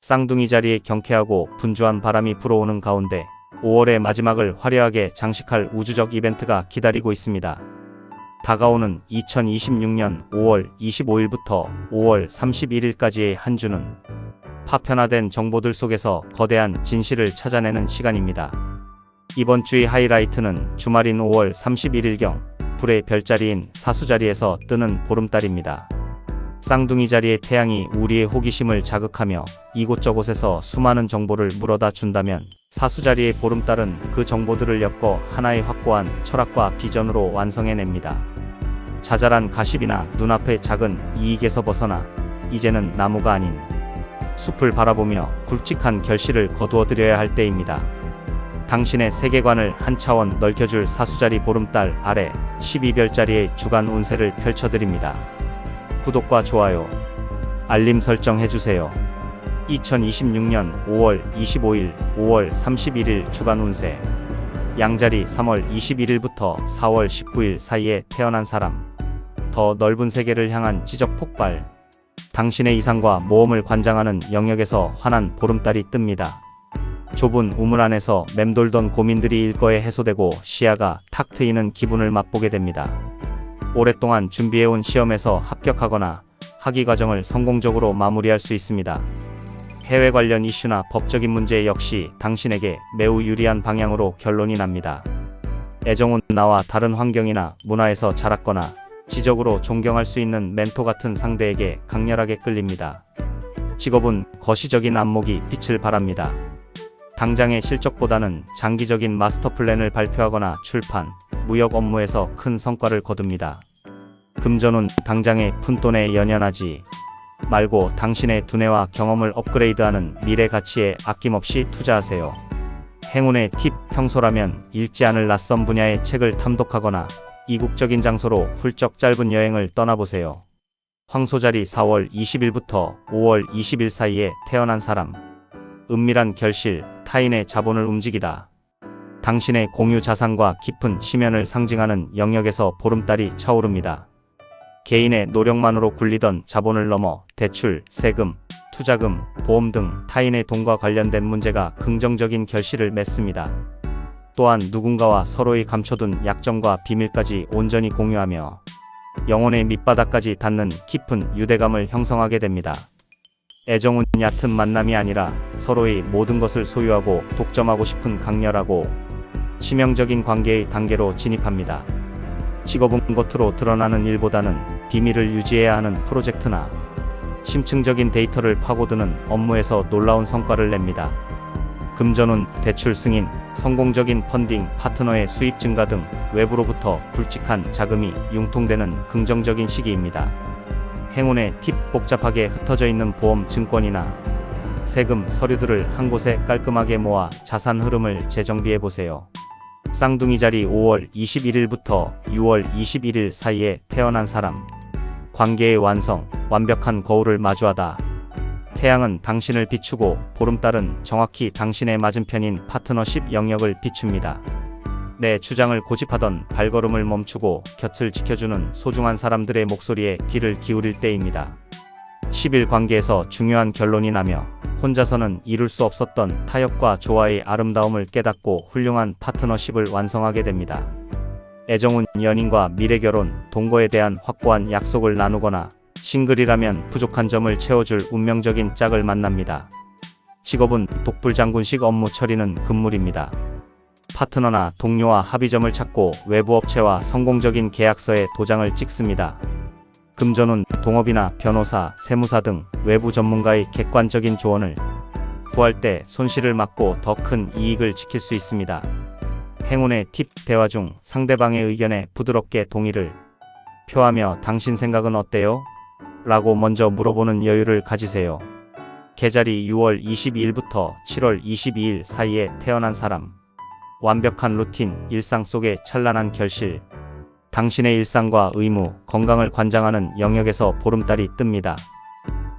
쌍둥이 자리에 경쾌하고 분주한 바람이 불어오는 가운데 5월의 마지막을 화려하게 장식할 우주적 이벤트가 기다리고 있습니다. 다가오는 2026년 5월 25일부터 5월 31일까지의 한 주는 파편화된 정보들 속에서 거대한 진실을 찾아내는 시간입니다. 이번 주의 하이라이트는 주말인 5월 31일경 불의 별자리인 사수자리에서 뜨는 보름달입니다. 쌍둥이 자리의 태양이 우리의 호기심을 자극하며 이곳저곳에서 수많은 정보를 물어다 준다면 사수자리의 보름달은 그 정보들을 엮어 하나의 확고한 철학과 비전으로 완성해냅니다. 자잘한 가십이나 눈앞의 작은 이익에서 벗어나 이제는 나무가 아닌 숲을 바라보며 굵직한 결실을 거두어드려야 할 때입니다. 당신의 세계관을 한 차원 넓혀줄 사수자리 보름달 아래 12별자리의 주간 운세를 펼쳐드립니다. 구독과 좋아요, 알림 설정 해주세요. 2026년 5월 25일, 5월 31일 주간 운세. 양자리 3월 21일부터 4월 19일 사이에 태어난 사람. 더 넓은 세계를 향한 지적 폭발. 당신의 이상과 모험을 관장하는 영역에서 환한 보름달이 뜹니다. 좁은 우물 안에서 맴돌던 고민들이 일거에 해소되고 시야가 탁 트이는 기분을 맛보게 됩니다. 오랫동안 준비해온 시험에서 합격하거나 학위 과정을 성공적으로 마무리할 수 있습니다. 해외 관련 이슈나 법적인 문제 역시 당신에게 매우 유리한 방향으로 결론이 납니다. 애정은 나와 다른 환경이나 문화에서 자랐거나 지적으로 존경할 수 있는 멘토 같은 상대에게 강렬하게 끌립니다. 직업은 거시적인 안목이 빛을 발합니다. 당장의 실적보다는 장기적인 마스터 플랜을 발표하거나 출판, 무역 업무에서 큰 성과를 거둡니다. 금전운 당장의 푼돈에 연연하지 말고 당신의 두뇌와 경험을 업그레이드하는 미래 가치에 아낌없이 투자하세요. 행운의 팁, 평소라면 읽지 않을 낯선 분야의 책을 탐독하거나 이국적인 장소로 훌쩍 짧은 여행을 떠나보세요. 황소자리 4월 20일부터 5월 20일 사이에 태어난 사람. 은밀한 결실, 타인의 자본을 움직이다. 당신의 공유 자산과 깊은 심연을 상징하는 영역에서 보름달이 차오릅니다. 개인의 노력만으로 굴리던 자본을 넘어 대출, 세금, 투자금, 보험 등 타인의 돈과 관련된 문제가 긍정적인 결실을 맺습니다. 또한 누군가와 서로의 감춰둔 약점과 비밀까지 온전히 공유하며 영혼의 밑바닥까지 닿는 깊은 유대감을 형성하게 됩니다. 애정은 얕은 만남이 아니라 서로의 모든 것을 소유하고 독점하고 싶은 강렬하고 치명적인 관계의 단계로 진입합니다. 직업은 겉으로 드러나는 일보다는 비밀을 유지해야 하는 프로젝트나 심층적인 데이터를 파고드는 업무에서 놀라운 성과를 냅니다. 금전운 대출 승인, 성공적인 펀딩, 파트너의 수입 증가 등 외부로부터 굵직한 자금이 융통되는 긍정적인 시기입니다. 행운의 팁, 복잡하게 흩어져 있는 보험, 증권이나 세금, 서류들을 한 곳에 깔끔하게 모아 자산 흐름을 재정비해보세요. 쌍둥이 자리 5월 21일부터 6월 21일 사이에 태어난 사람. 관계의 완성, 완벽한 거울을 마주하다. 태양은 당신을 비추고 보름달은 정확히 당신의 맞은편인 파트너십 영역을 비춥니다. 내 주장을 고집하던 발걸음을 멈추고 곁을 지켜주는 소중한 사람들의 목소리에 귀를 기울일 때입니다. 10일 관계에서 중요한 결론이 나며 혼자서는 이룰 수 없었던 타협과 조화의 아름다움을 깨닫고 훌륭한 파트너십을 완성하게 됩니다. 애정은 연인과 미래 결혼, 동거에 대한 확고한 약속을 나누거나 싱글이라면 부족한 점을 채워줄 운명적인 짝을 만납니다. 직업은 독불장군식 업무 처리는 금물입니다. 파트너나 동료와 합의점을 찾고 외부 업체와 성공적인 계약서에 도장을 찍습니다. 금전운 동업이나 변호사, 세무사 등 외부 전문가의 객관적인 조언을 구할 때 손실을 막고 더 큰 이익을 지킬 수 있습니다. 행운의 팁, 대화 중 상대방의 의견에 부드럽게 동의를 표하며 당신 생각은 어때요? 라고 먼저 물어보는 여유를 가지세요. 계절이 6월 22일부터 7월 22일 사이에 태어난 사람. 완벽한 루틴, 일상 속의 찬란한 결실. 당신의 일상과 의무, 건강을 관장하는 영역에서 보름달이 뜹니다.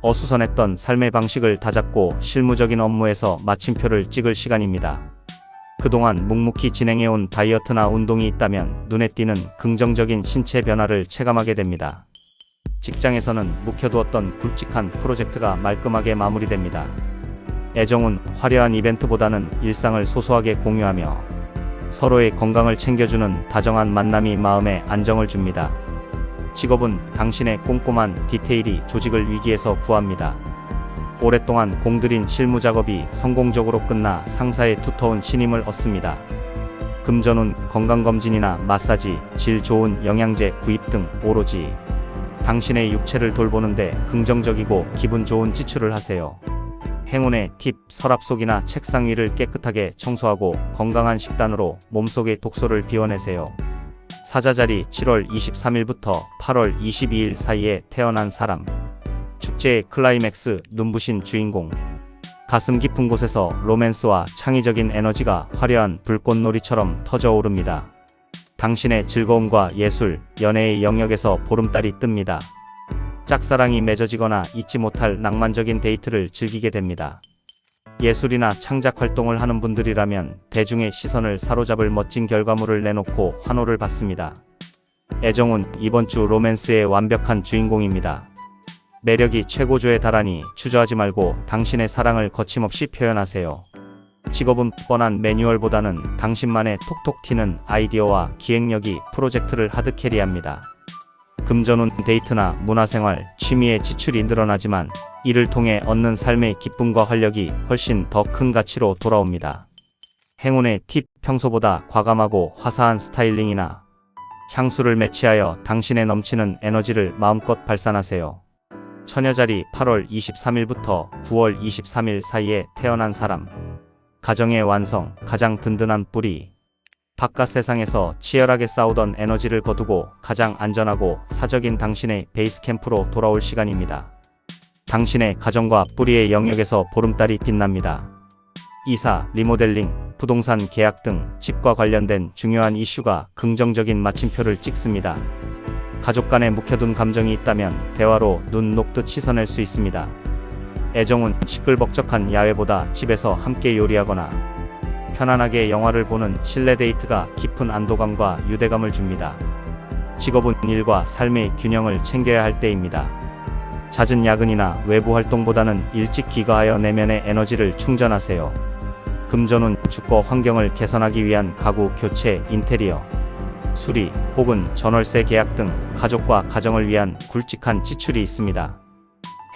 어수선했던 삶의 방식을 다잡고 실무적인 업무에서 마침표를 찍을 시간입니다. 그동안 묵묵히 진행해온 다이어트나 운동이 있다면 눈에 띄는 긍정적인 신체 변화를 체감하게 됩니다. 직장에서는 묵혀두었던 굵직한 프로젝트가 말끔하게 마무리됩니다. 애정은 화려한 이벤트보다는 일상을 소소하게 공유하며 서로의 건강을 챙겨주는 다정한 만남이 마음에 안정을 줍니다. 직업은 당신의 꼼꼼한 디테일이 조직을 위기에서 구합니다. 오랫동안 공들인 실무 작업이 성공적으로 끝나 상사의 두터운 신임을 얻습니다. 금전운 건강검진이나 마사지, 질 좋은 영양제 구입 등 오로지 당신의 육체를 돌보는데 긍정적이고 기분 좋은 지출을 하세요. 행운의 팁, 서랍 속이나 책상 위를 깨끗하게 청소하고 건강한 식단으로 몸속의 독소를 비워내세요. 사자자리 7월 23일부터 8월 22일 사이에 태어난 사람. 축제의 클라이맥스, 눈부신 주인공. 가슴 깊은 곳에서 로맨스와 창의적인 에너지가 화려한 불꽃놀이처럼 터져오릅니다. 당신의 즐거움과 예술, 연애의 영역에서 보름달이 뜹니다. 짝사랑이 맺어지거나 잊지 못할 낭만적인 데이트를 즐기게 됩니다. 예술이나 창작 활동을 하는 분들이라면 대중의 시선을 사로잡을 멋진 결과물을 내놓고 환호를 받습니다. 애정은 이번 주 로맨스의 완벽한 주인공입니다. 매력이 최고조에 달하니 주저하지 말고 당신의 사랑을 거침없이 표현하세요. 직업은 뻔한 매뉴얼보다는 당신만의 톡톡 튀는 아이디어와 기획력이 프로젝트를 하드캐리합니다. 금전운 데이트나 문화생활, 취미의 지출이 늘어나지만 이를 통해 얻는 삶의 기쁨과 활력이 훨씬 더 큰 가치로 돌아옵니다. 행운의 팁, 평소보다 과감하고 화사한 스타일링이나 향수를 매치하여 당신의 넘치는 에너지를 마음껏 발산하세요. 처녀자리 8월 23일부터 9월 23일 사이에 태어난 사람. 가정의 완성, 가장 든든한 뿌리. 바깥 세상에서 치열하게 싸우던 에너지를 거두고 가장 안전하고 사적인 당신의 베이스 캠프로 돌아올 시간입니다. 당신의 가정과 뿌리의 영역에서 보름달이 빛납니다. 이사, 리모델링, 부동산 계약 등 집과 관련된 중요한 이슈가 긍정적인 마침표를 찍습니다. 가족 간에 묵혀둔 감정이 있다면 대화로 눈 녹듯 씻어낼 수 있습니다. 애정은 시끌벅적한 야외보다 집에서 함께 요리하거나 편안하게 영화를 보는 실내 데이트가 깊은 안도감과 유대감을 줍니다. 직업은 일과 삶의 균형을 챙겨야 할 때입니다. 잦은 야근이나 외부 활동보다는 일찍 귀가하여 내면의 에너지를 충전하세요. 금전운 주거 환경을 개선하기 위한 가구 교체, 인테리어, 수리 혹은 전월세 계약 등 가족과 가정을 위한 굵직한 지출이 있습니다.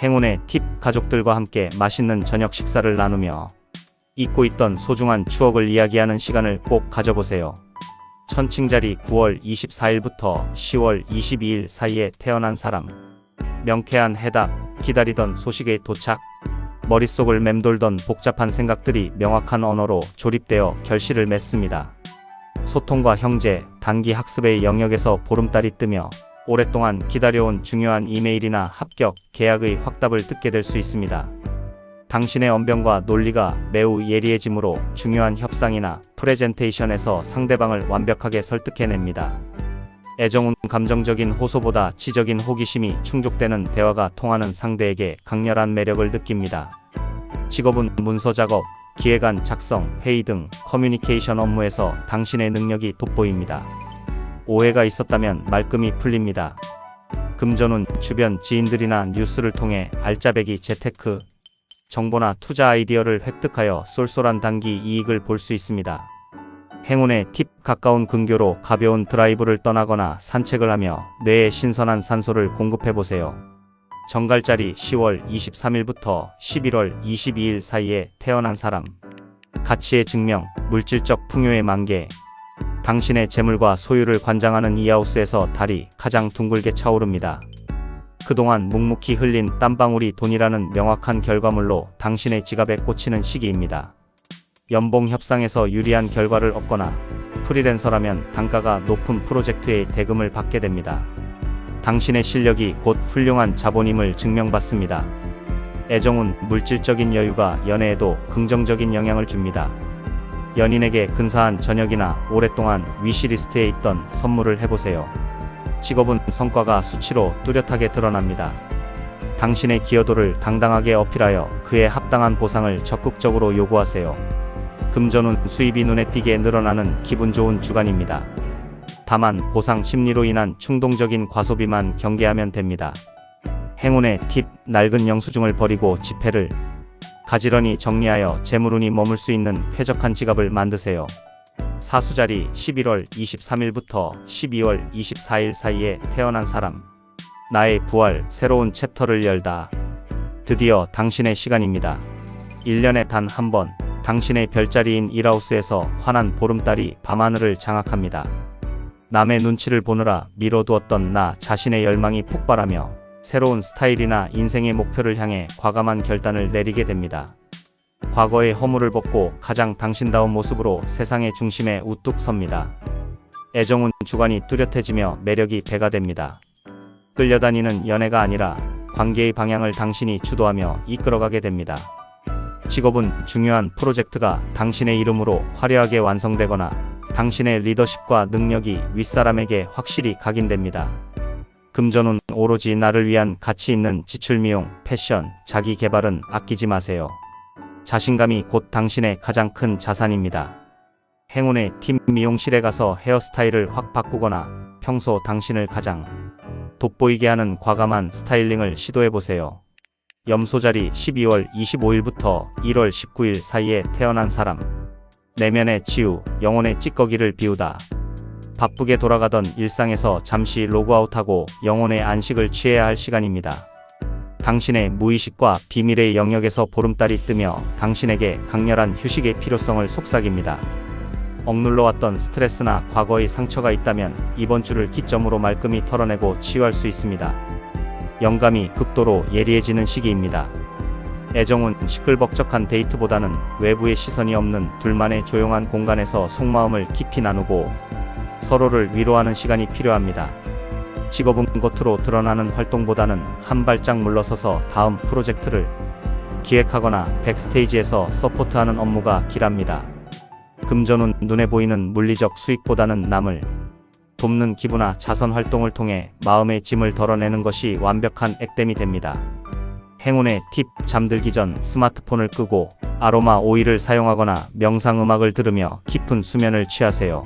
행운의 팁, 가족들과 함께 맛있는 저녁 식사를 나누며 잊고 있던 소중한 추억을 이야기하는 시간을 꼭 가져보세요. 천칭자리 9월 24일부터 10월 22일 사이에 태어난 사람. 명쾌한 해답, 기다리던 소식의 도착. 머릿속을 맴돌던 복잡한 생각들이 명확한 언어로 조립되어 결실을 맺습니다. 소통과 형제, 단기 학습의 영역에서 보름달이 뜨며 오랫동안 기다려온 중요한 이메일이나 합격, 계약의 확답을 듣게 될 수 있습니다. 당신의 언변과 논리가 매우 예리해지므로 중요한 협상이나 프레젠테이션에서 상대방을 완벽하게 설득해냅니다. 애정은 감정적인 호소보다 지적인 호기심이 충족되는 대화가 통하는 상대에게 강렬한 매력을 느낍니다. 직업은 문서 작업, 기획안 작성, 회의 등 커뮤니케이션 업무에서 당신의 능력이 돋보입니다. 오해가 있었다면 말끔히 풀립니다. 금전운 주변 지인들이나 뉴스를 통해 알짜배기 재테크, 정보나 투자 아이디어를 획득하여 쏠쏠한 단기 이익을 볼 수 있습니다. 행운의 팁, 가까운 근교로 가벼운 드라이브를 떠나거나 산책을 하며 뇌에 신선한 산소를 공급해보세요. 정갈자리 10월 23일부터 11월 22일 사이에 태어난 사람. 가치의 증명, 물질적 풍요의 만개. 당신의 재물과 소유를 관장하는 이 하우스에서 달이 가장 둥글게 차오릅니다. 그동안 묵묵히 흘린 땀방울이 돈이라는 명확한 결과물로 당신의 지갑에 꽂히는 시기입니다. 연봉 협상에서 유리한 결과를 얻거나 프리랜서라면 단가가 높은 프로젝트의 대금을 받게 됩니다. 당신의 실력이 곧 훌륭한 자본임을 증명받습니다. 애정은 물질적인 여유가 연애에도 긍정적인 영향을 줍니다. 연인에게 근사한 저녁이나 오랫동안 위시리스트에 있던 선물을 해보세요. 직업은 성과가 수치로 뚜렷하게 드러납니다. 당신의 기여도를 당당하게 어필하여 그에 합당한 보상을 적극적으로 요구하세요. 금전운 수입이 눈에 띄게 늘어나는 기분 좋은 주간입니다. 다만 보상 심리로 인한 충동적인 과소비만 경계하면 됩니다. 행운의 팁, 낡은 영수증을 버리고 지폐를 가지런히 정리하여 재물운이 머물 수 있는 쾌적한 지갑을 만드세요. 사수자리 11월 23일부터 12월 24일 사이에 태어난 사람. 나의 부활, 새로운 챕터를 열다. 드디어 당신의 시간입니다. 1년에 단 한 번, 당신의 별자리인 1하우스에서 환한 보름달이 밤하늘을 장악합니다. 남의 눈치를 보느라 미뤄두었던 나 자신의 열망이 폭발하며 새로운 스타일이나 인생의 목표를 향해 과감한 결단을 내리게 됩니다. 과거의 허물을 벗고 가장 당신다운 모습으로 세상의 중심에 우뚝 섭니다. 애정은 주관이 뚜렷해지며 매력이 배가 됩니다. 끌려다니는 연애가 아니라 관계의 방향을 당신이 주도하며 이끌어가게 됩니다. 직업은 중요한 프로젝트가 당신의 이름으로 화려하게 완성되거나 당신의 리더십과 능력이 윗사람에게 확실히 각인됩니다. 금전운 오로지 나를 위한 가치 있는 지출 미용, 패션, 자기 개발은 아끼지 마세요. 자신감이 곧 당신의 가장 큰 자산입니다. 행운의 팀 미용실에 가서 헤어스타일을 확 바꾸거나 평소 당신을 가장 돋보이게 하는 과감한 스타일링을 시도해보세요. 염소자리 12월 25일부터 1월 19일 사이에 태어난 사람. 내면의 치유, 영혼의 찌꺼기를 비우다. 바쁘게 돌아가던 일상에서 잠시 로그아웃하고 영혼의 안식을 취해야 할 시간입니다. 당신의 무의식과 비밀의 영역에서 보름달이 뜨며 당신에게 강렬한 휴식의 필요성을 속삭입니다. 억눌러왔던 스트레스나 과거의 상처가 있다면 이번 주를 기점으로 말끔히 털어내고 치유할 수 있습니다. 영감이 극도로 예리해지는 시기입니다. 애정은 시끌벅적한 데이트보다는 외부의 시선이 없는 둘만의 조용한 공간에서 속마음을 깊이 나누고 서로를 위로하는 시간이 필요합니다. 직업은 겉으로 드러나는 활동보다는 한 발짝 물러서서 다음 프로젝트를 기획하거나 백스테이지에서 서포트하는 업무가 길합니다. 금전운 눈에 보이는 물리적 수익보다는 남을 돕는 기부나 자선 활동을 통해 마음의 짐을 덜어내는 것이 완벽한 액땜이 됩니다. 행운의 팁, 잠들기 전 스마트폰을 끄고 아로마 오일을 사용하거나 명상 음악을 들으며 깊은 수면을 취하세요.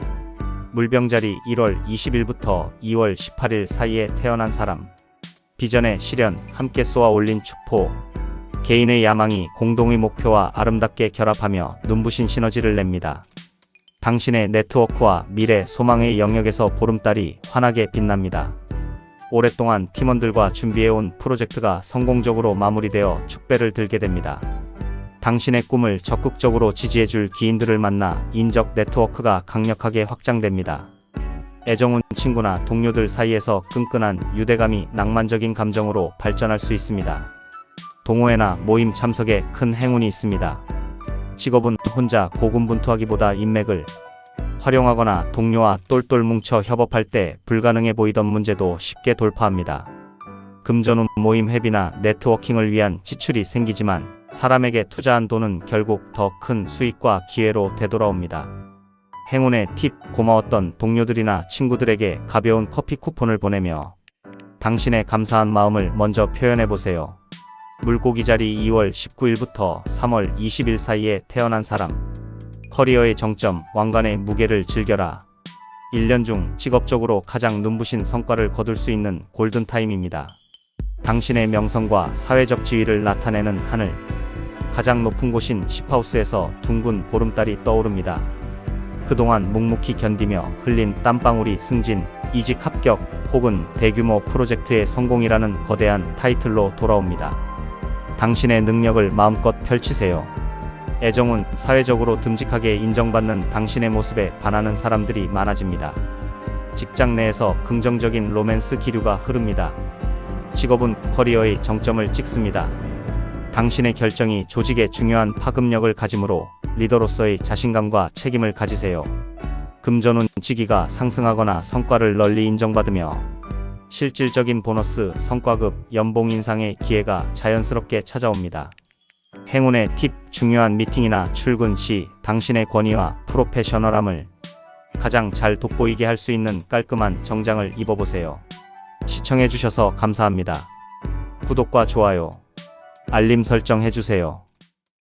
물병자리 1월 20일부터 2월 18일 사이에 태어난 사람. 비전의 실현, 함께 쏘아 올린 축포. 개인의 야망이 공동의 목표와 아름답게 결합하며 눈부신 시너지를 냅니다. 당신의 네트워크와 미래, 소망의 영역에서 보름달이 환하게 빛납니다. 오랫동안 팀원들과 준비해온 프로젝트가 성공적으로 마무리되어 축배를 들게 됩니다. 당신의 꿈을 적극적으로 지지해줄 기인들을 만나 인적 네트워크가 강력하게 확장됩니다. 애정은 친구나 동료들 사이에서 끈끈한 유대감이 낭만적인 감정으로 발전할 수 있습니다. 동호회나 모임 참석에 큰 행운이 있습니다. 직업은 혼자 고군분투하기보다 인맥을 활용하거나 동료와 똘똘 뭉쳐 협업할 때 불가능해 보이던 문제도 쉽게 돌파합니다. 금전운 모임 회비나 네트워킹을 위한 지출이 생기지만 사람에게 투자한 돈은 결국 더 큰 수익과 기회로 되돌아옵니다. 행운의 팁, 고마웠던 동료들이나 친구들에게 가벼운 커피 쿠폰을 보내며 당신의 감사한 마음을 먼저 표현해보세요. 물고기 자리 2월 19일부터 3월 20일 사이에 태어난 사람. 커리어의 정점, 왕관의 무게를 즐겨라. 1년 중 직업적으로 가장 눈부신 성과를 거둘 수 있는 골든타임입니다. 당신의 명성과 사회적 지위를 나타내는 하늘. 가장 높은 곳인 10하우스에서 둥근 보름달이 떠오릅니다. 그동안 묵묵히 견디며 흘린 땀방울이 승진, 이직 합격 혹은 대규모 프로젝트의 성공이라는 거대한 타이틀로 돌아옵니다. 당신의 능력을 마음껏 펼치세요. 애정은 사회적으로 듬직하게 인정받는 당신의 모습에 반하는 사람들이 많아집니다. 직장 내에서 긍정적인 로맨스 기류가 흐릅니다. 직업은 커리어의 정점을 찍습니다. 당신의 결정이 조직에 중요한 파급력을 가지므로 리더로서의 자신감과 책임을 가지세요. 금전운 직위가 상승하거나 성과를 널리 인정받으며 실질적인 보너스, 성과급, 연봉 인상의 기회가 자연스럽게 찾아옵니다. 행운의 팁, 중요한 미팅이나 출근 시 당신의 권위와 프로페셔널함을 가장 잘 돋보이게 할 수 있는 깔끔한 정장을 입어보세요. 시청해주셔서 감사합니다. 구독과 좋아요, 알림 설정 해주세요.